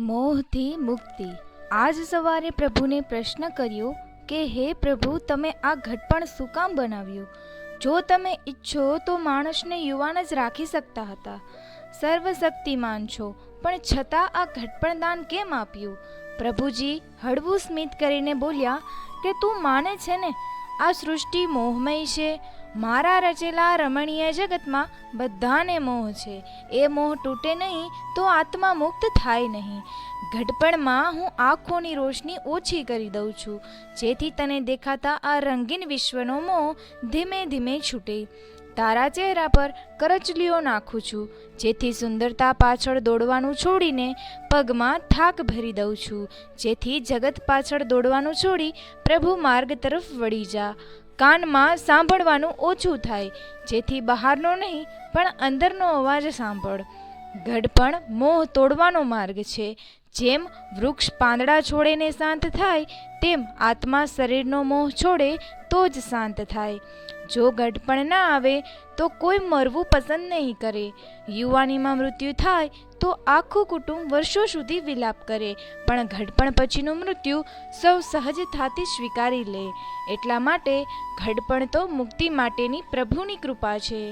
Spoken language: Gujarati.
મોહથી મુક્તિ। આજ સવારે પ્રભુને પ્રશ્ન કર્યો કે હે પ્રભુ, તમે આ ઘડપણ શું કામ બનાવ્યું? જો તમે ઈચ્છો તો માણસને યુવાન જ રાખી શકતા હતા। સર્વશક્તિમાન છો, પણ છતાં આ ઘડપણ દાન કેમ આપ્યું? પ્રભુજી હળવું સ્મિત કરીને બોલ્યા કે તું માને છે ને, આ સૃષ્ટિ મોહમય છે। મારા રચેલા રમણીય જગતમાં બધાને મોહ છે। એ મોહ તૂટે નહીં તો આત્મા મુક્ત થાય નહીં। ઘડપણમાં હું આંખોની રોશની ઓછી કરી દઉં છું, જેથી તને દેખાતા આ રંગીન વિશ્વનો મોહ ધીમે ધીમે છૂટે। તારા ચહેરા પર કરચલીઓ નાખું છું, જેથી સુંદરતા પાછળ દોડવાનું છોડીને પગમાં થાક ભરી દઉં છું, જેથી જગત પાછળ દોડવાનું છોડી પ્રભુ માર્ગ તરફ વળી જા। કાનમાં સાંભળવાનું ઓછું થાય, જેથી બહારનો નહીં પણ અંદરનો અવાજ સાંભળ। ઘડપણ મોહ તોડવાનો માર્ગ છે। જેમ વૃક્ષ પાંદડા છોડે ને શાંત થાય, તેમ આત્મા શરીરનો મોહ છોડે તો જ શાંત થાય। જો ઘડપણ ના આવે તો કોઈ મરવું પસંદ નહીં કરે। યુવાનીમાં મૃત્યુ થાય તો આખું કુટુંબ વર્ષો સુધી વિલાપ કરે, પણ ઘડપણ પછીનું મૃત્યુ સૌ સહજતાથી સ્વીકારી લે। એટલા માટે ઘડપણ તો મુક્તિ માટેની પ્રભુની કૃપા છે।